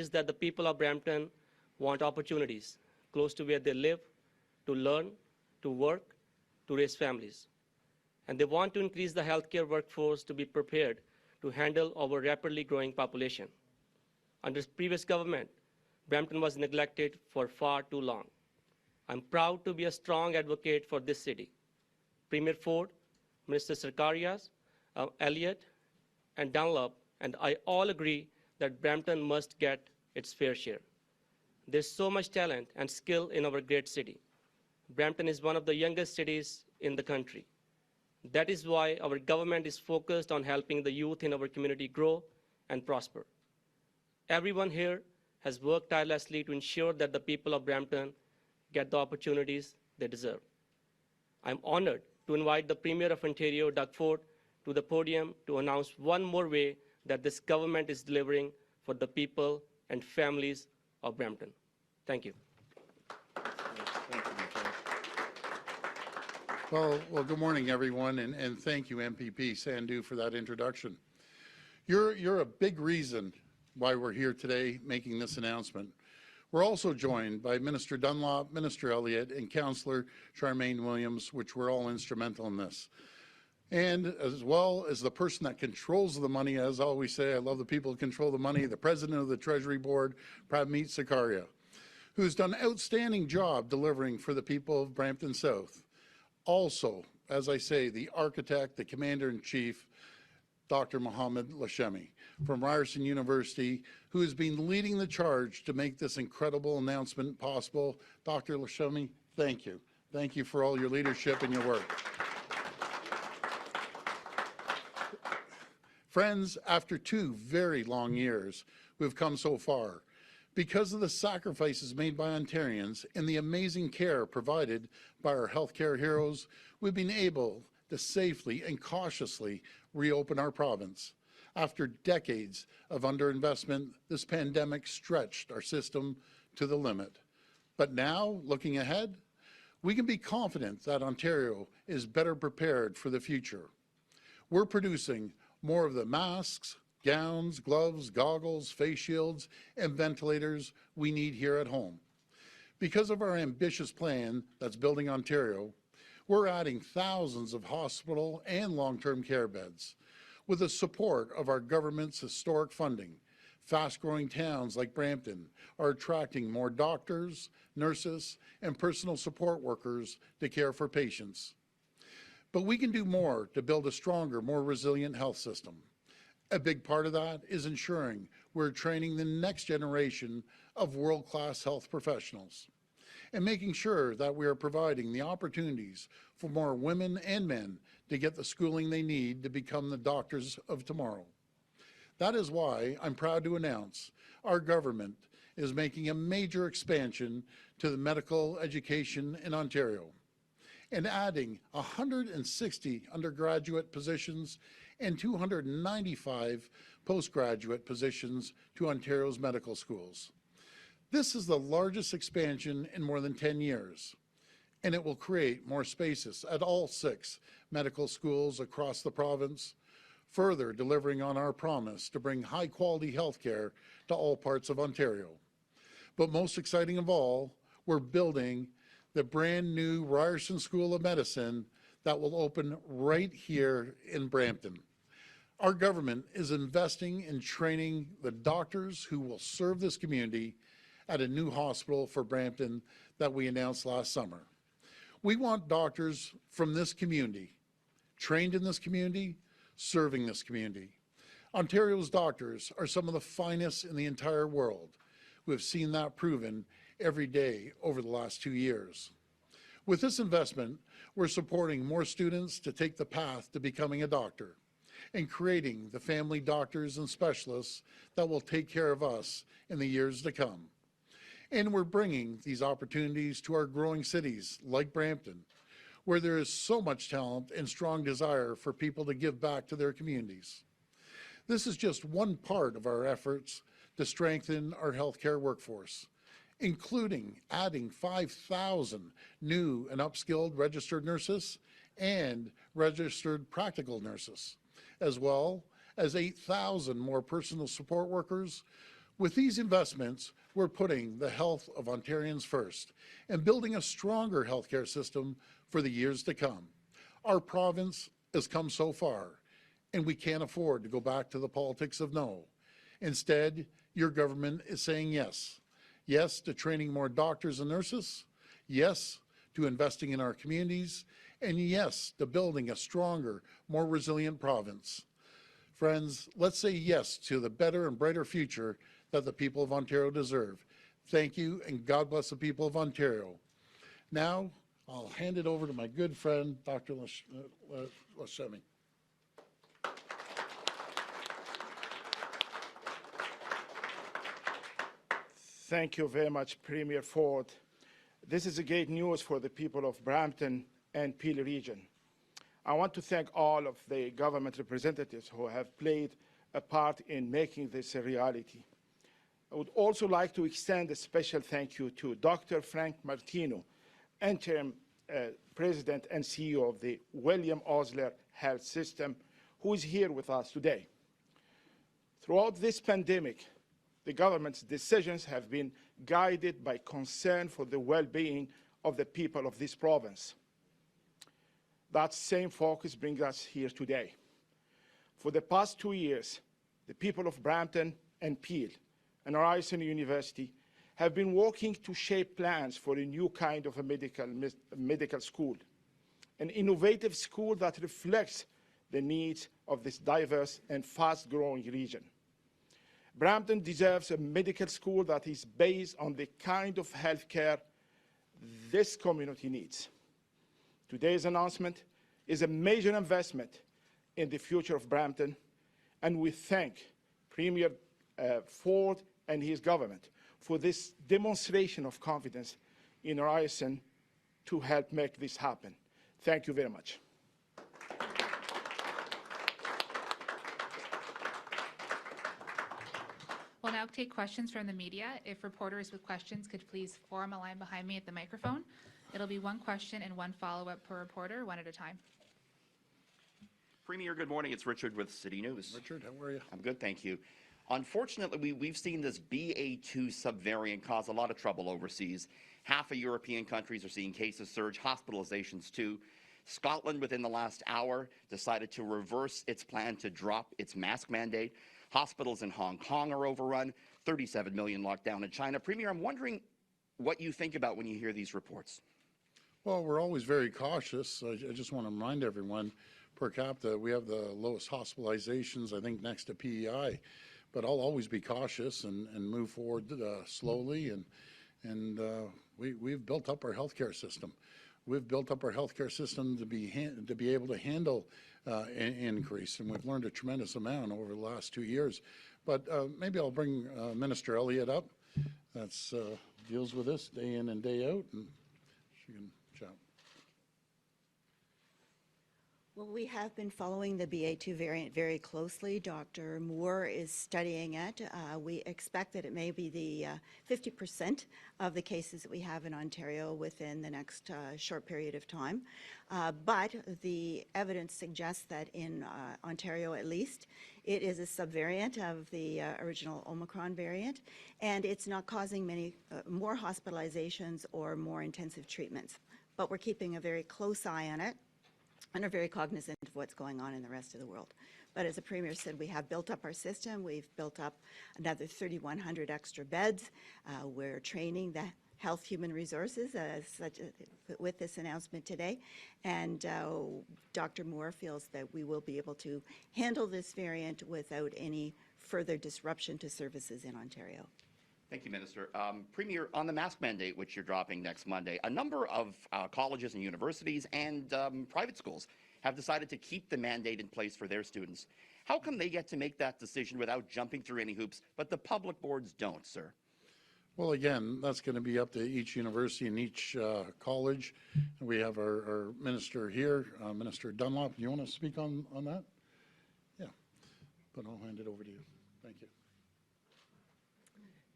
is that the people of Brampton want opportunities close to where they live, to learn, to work, to raise families. And they want to increase the healthcare workforce to be prepared to handle our rapidly growing population. Under previous government, Brampton was neglected for far too long. I'm proud to be a strong advocate for this city. Premier Ford, Minister Sarkarias, Elliott, and Dunlop, and I all agree that Brampton must get its fair share. There's so much talent and skill in our great city. Brampton is one of the youngest cities in the country. That is why our government is focused on helping the youth in our community grow and prosper. Everyone here has worked tirelessly to ensure that the people of Brampton get the opportunities they deserve. I'm honored to invite the Premier of Ontario, Doug Ford, to the podium to announce one more way that this government is delivering for the people and families of Brampton. Thank you. Well, good morning, everyone, and thank you, MPP Sandhu, for that introduction. You're a big reason why we're here today making this announcement. We're also joined by Minister Dunlop, Minister Elliott, and Councillor Charmaine Williams, which were all instrumental in this. And as well as the person that controls the money, as I always say, I love the people who control the money, the President of the Treasury Board, Pramit Sakaria, who's done an outstanding job delivering for the people of Brampton South. Also, as I say, the architect, the Commander-in-Chief, Dr. Mohamed Lachemi from Ryerson University, who has been leading the charge to make this incredible announcement possible. Dr. Lachemi, thank you. Thank you for all your leadership and your work. Friends, after 2 very long years, we've come so far. Because of the sacrifices made by Ontarians and the amazing care provided by our healthcare heroes, we've been able to safely and cautiously reopen our province. After decades of underinvestment, this pandemic stretched our system to the limit. But now, looking ahead, we can be confident that Ontario is better prepared for the future. We're producing more of the masks, gowns, gloves, goggles, face shields, and ventilators we need here at home. Because of our ambitious plan that's building Ontario, we're adding thousands of hospital and long-term care beds. With the support of our government's historic funding, fast-growing towns like Brampton are attracting more doctors, nurses, and personal support workers to care for patients. But we can do more to build a stronger, more resilient health system. A big part of that is ensuring we're training the next generation of world-class health professionals and making sure that we are providing the opportunities for more women and men to get the schooling they need to become the doctors of tomorrow. That is why I'm proud to announce our government is making a major expansion to the medical education in Ontario and adding 160 undergraduate positions and 295 postgraduate positions to Ontario's medical schools. This is the largest expansion in more than 10 years, and it will create more spaces at all 6 medical schools across the province, further delivering on our promise to bring high-quality health care to all parts of Ontario. But most exciting of all, we're building the brand new Ryerson School of Medicine that will open right here in Brampton. Our government is investing in training the doctors who will serve this community at a new hospital for Brampton that we announced last summer. We want doctors from this community, trained in this community, serving this community. Ontario's doctors are some of the finest in the entire world. We've seen that proven every day over the last 2 years. With this investment, we're supporting more students to take the path to becoming a doctor and creating the family doctors and specialists that will take care of us in the years to come. And we're bringing these opportunities to our growing cities like Brampton, where there is so much talent and strong desire for people to give back to their communities. This is just one part of our efforts to strengthen our healthcare workforce, including adding 5,000 new and upskilled registered nurses and registered practical nurses, as well as 8,000 more personal support workers, With these investments, we're putting the health of Ontarians first and building a stronger healthcare system for the years to come. Our province has come so far, and we can't afford to go back to the politics of no. Instead, your government is saying yes. Yes to training more doctors and nurses, yes to investing in our communities, and yes to building a stronger, more resilient province. Friends, let's say yes to the better and brighter future that the people of Ontario deserve. Thank you, and God bless the people of Ontario. Now, I'll hand it over to my good friend, Dr. Lachemi. Thank you very much, Premier Ford. This is great news for the people of Brampton and Peel region. I want to thank all of the government representatives who have played a part in making this a reality. I would also like to extend a special thank you to Dr. Frank Martino, Interim President and CEO of the William Osler Health System, who is here with us today. Throughout this pandemic, the government's decisions have been guided by concern for the well-being of the people of this province. That same focus brings us here today. For the past 2 years, the people of Brampton and Peel and Ryerson University have been working to shape plans for a new kind of a medical school, an innovative school that reflects the needs of this diverse and fast-growing region. Brampton deserves a medical school that is based on the kind of healthcare this community needs. Today's announcement is a major investment in the future of Brampton, and we thank Premier Ford and his government for this demonstration of confidence in Ryerson to help make this happen. Thank you very much. We'll now take questions from the media. If reporters with questions could please form a line behind me at the microphone. It'll be one question and one follow-up per reporter, one at a time. Premier, good morning. It's Richard with City News. Richard, how are you? I'm good, thank you. Unfortunately, we've seen this BA.2 subvariant cause a lot of trouble overseas. Half of European countries are seeing cases surge, hospitalizations too. Scotland, within the last hour, decided to reverse its plan to drop its mask mandate. Hospitals in Hong Kong are overrun, 37 million locked down in China. Premier, I'm wondering what you think about when you hear these reports. Well, we're always very cautious. I just want to remind everyone, per capita, we have the lowest hospitalizations, I think, next to PEI. But I'll always be cautious and move forward slowly. And we've built up our healthcare system. We've built up our healthcare system to be able to handle an increase, and we've learned a tremendous amount over the last 2 years. But maybe I'll bring Minister Elliott up. That's deals with this day in and day out, and she can chat. Well, we have been following the BA.2 variant very closely. Dr. Moore is studying it. We expect that it may be the 50% of the cases that we have in Ontario within the next short period of time. But the evidence suggests that in Ontario, at least, it is a subvariant of the original Omicron variant, and it's not causing many more hospitalizations or more intensive treatments. But we're keeping a very close eye on it and are very cognizant of what's going on in the rest of the world. But as the Premier said, we have built up our system. We've built up another 3,100 extra beds. We're training the Health Human Resources with this announcement today. And Dr. Moore feels that we will be able to handle this variant without any further disruption to services in Ontario. Thank you, Minister. Premier, on the mask mandate, which you're dropping next Monday, a number of colleges and universities and private schools have decided to keep the mandate in place for their students. How come they get to make that decision without jumping through any hoops, but the public boards don't, sir? Well, again, that's going to be up to each university and each college. We have our minister here, Minister Dunlop. Do you want to speak on that? Yeah, but I'll hand it over to you. Thank you.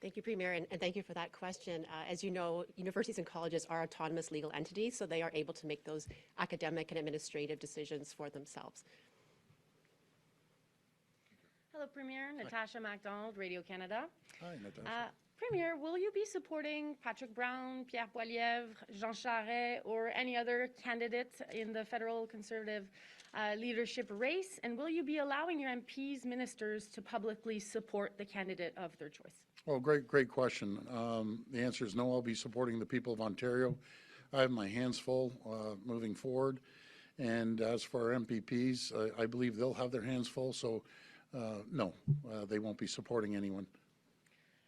Thank you, Premier, and thank you for that question. As you know, universities and colleges are autonomous legal entities, so they are able to make those academic and administrative decisions for themselves. Hello, Premier. Natasha MacDonald, Radio Canada. Hi, Natasha. Premier, will you be supporting Patrick Brown, Pierre Poilievre, Jean Charest, or any other candidate in the federal Conservative leadership race? And will you be allowing your MPs, ministers, to publicly support the candidate of their choice? Well, great question. The answer is no. I'll be supporting the people of Ontario. I have my hands full moving forward. And as for our MPPs, I believe they'll have their hands full. So, no, they won't be supporting anyone.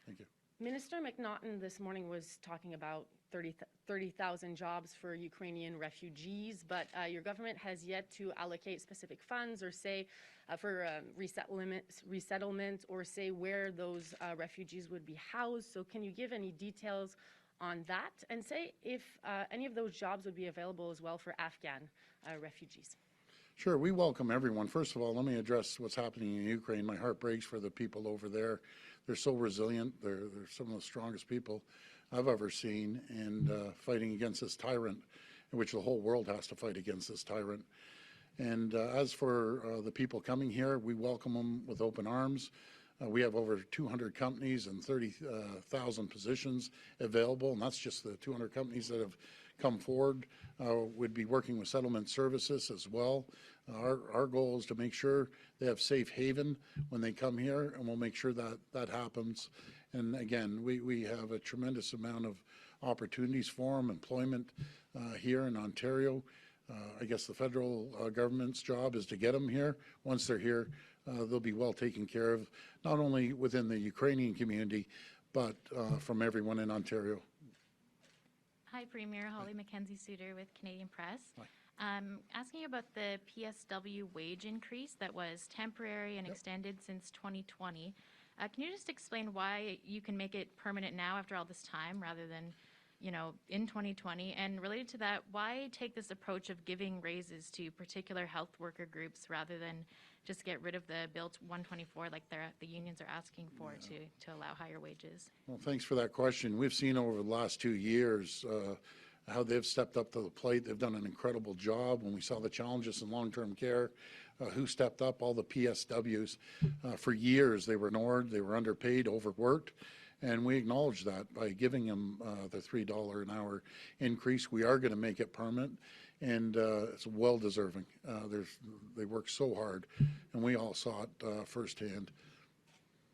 Thank you. Minister McNaughton this morning was talking about 30,000 jobs for Ukrainian refugees, but your government has yet to allocate specific funds or say for resettlement or say where those refugees would be housed. So can you give any details on that and say if any of those jobs would be available as well for Afghan refugees? Sure, we welcome everyone. First of all, let me address what's happening in Ukraine. My heart breaks for the people over there. They're so resilient. They're some of the strongest people I've ever seen, and fighting against this tyrant, in which the whole world has to fight against this tyrant. And as for the people coming here, we welcome them with open arms. We have over 200 companies and 30,000 positions available, and that's just the 200 companies that have come forward. We'd be working with settlement services as well. Our goal is to make sure they have safe haven when they come here, and we'll make sure that that happens. And again, we have a tremendous amount of opportunities for them, employment here in Ontario. I guess the federal government's job is to get them here. Once they're here, they'll be well taken care of, not only within the Ukrainian community, but from everyone in Ontario. Hi, Premier. Holly Mackenzie-Suter with Canadian Press. Hi. Asking about the PSW wage increase that was temporary and extended since 2020. Can you just explain why you can make it permanent now after all this time rather than, in 2020? And related to that, why take this approach of giving raises to particular health worker groups rather than just get rid of the Bill 124 like the unions are asking for to allow higher wages? Well, thanks for that question. We've seen over the last 2 years how they've stepped up to the plate. They've done an incredible job. When we saw the challenges in long-term care, who stepped up? All the PSWs. For years, they were ignored, they were underpaid, overworked, and we acknowledge that by giving them the $3 an hour increase. We are going to make it permanent, and it's well-deserving. They work so hard, and we all saw it firsthand.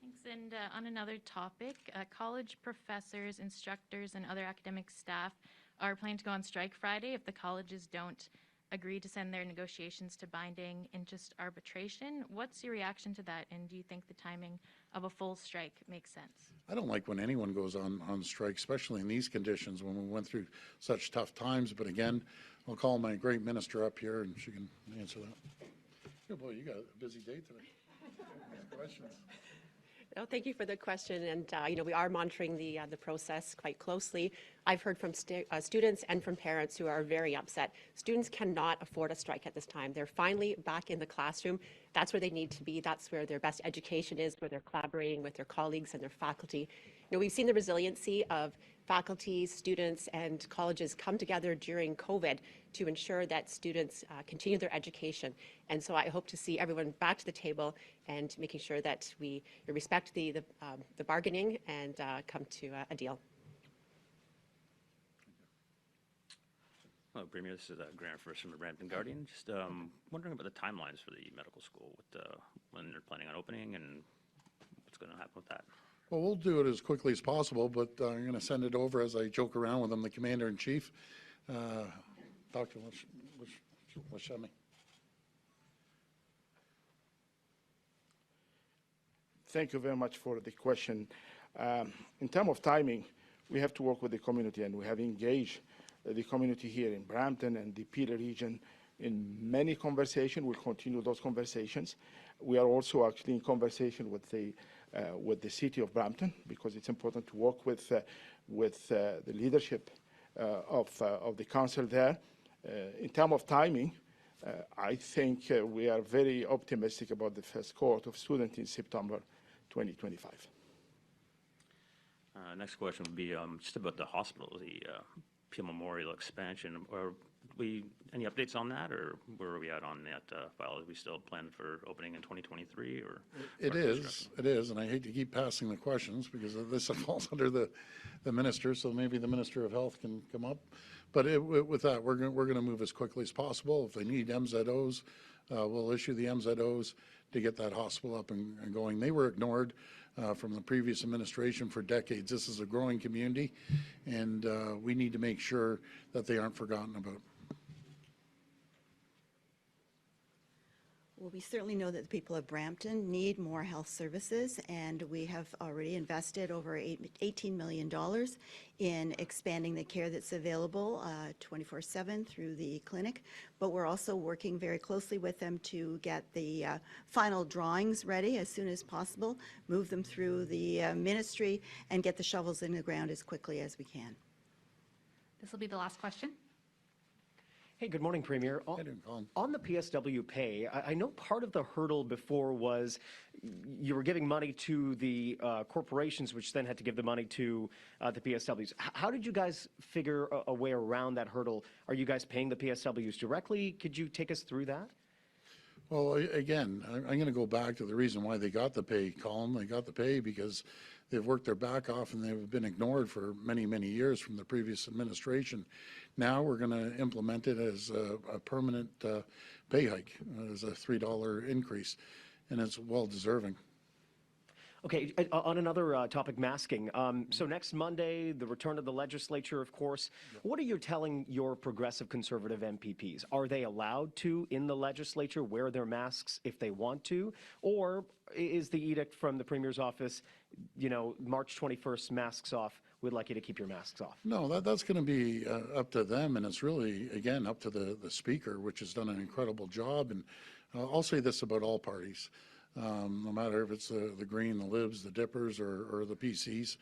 Thanks. And on another topic, college professors, instructors, and other academic staff are planning to go on strike Friday if the colleges don't agree to send their negotiations to binding interest arbitration. What's your reaction to that, and do you think the timing of a full strike makes sense? I don't like when anyone goes on strike, especially in these conditions when we went through such tough times. But again, I'll call my great minister up here and she can answer that. Good boy, you got a busy day today. Questions? No, thank you for the question. And we are monitoring the process quite closely. I've heard from students and from parents who are very upset. Students cannot afford a strike at this time. They're finally back in the classroom. That's where they need to be. That's where their best education is, where they're collaborating with their colleagues and their faculty. We've seen the resiliency of faculty, students, and colleges come together during COVID to ensure that students continue their education. And so I hope to see everyone back to the table and making sure that we respect the bargaining and come to a deal. Hello, Premier. This is Grant First from the Brampton Guardian. Just wondering about the timelines for the medical school, when they're planning on opening and what's going to happen with that. Well, we'll do it as quickly as possible, but I'm going to send it over as I joke around with him, the Commander-in-Chief, Dr. Lachemi. Thank you very much for the question. In terms of timing, we have to work with the community, and we have engaged the community here in Brampton and the Peel region in many conversations. We'll continue those conversations. We are also actually in conversation with the city of Brampton, because it's important to work with the leadership of the council there. In terms of timing, I think we are very optimistic about the first cohort of students in September 2025. Next question would be just about the hospital, the Peel Memorial expansion. Are any updates on that, or where are we at on that file? Are we still planned for opening in 2023, or? It is, and I hate to keep passing the questions because this falls under the minister, so maybe the Minister of Health can come up. But with that, we're going to move as quickly as possible. If they need MZOs, we'll issue the MZOs to get that hospital up and going. They were ignored from the previous administration for decades. This is a growing community, and we need to make sure that they aren't forgotten about. Well, we certainly know that the people of Brampton need more health services, and we have already invested over $18 million in expanding the care that's available 24/7 through the clinic. But we're also working very closely with them to get the final drawings ready as soon as possible, move them through the ministry, and get the shovels in the ground as quickly as we can. This will be the last question. Hey, good morning, Premier. On the PSW pay, I know part of the hurdle before was you were giving money to the corporations, which then had to give the money to the PSWs. How did you guys figure a way around that hurdle? Are you guys paying the PSWs directly? Could you take us through that? Well, again, I'm going to go back to the reason why they got the pay, Colin. They got the pay because they've worked their back off and they've been ignored for many, many years from the previous administration. Now we're going to implement it as a permanent pay hike, as a $3 increase, and it's well deserving. Okay, on another topic, masking. So next Monday, the return of the legislature, of course. What are you telling your progressive conservative MPPs? Are they allowed to, in the legislature, wear their masks if they want to? Or is the edict from the Premier's office, you know, March 21st, masks off, we'd like you to keep your masks off? No, that's going to be up to them, and it's really, again, up to the Speaker, which has done an incredible job. And I'll say this about all parties. No matter if it's the Green, the Libs, the Dippers, or the PCs,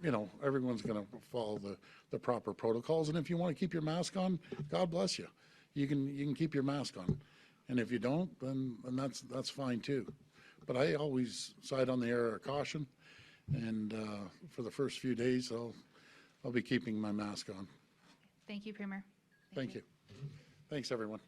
you know, everyone's going to follow the proper protocols. And if you want to keep your mask on, God bless you. You can keep your mask on. And if you don't, then that's fine too. But I always side on the air of caution. And for the first few days, I'll be keeping my mask on. Thank you, Premier. Thank you. Thanks, everyone.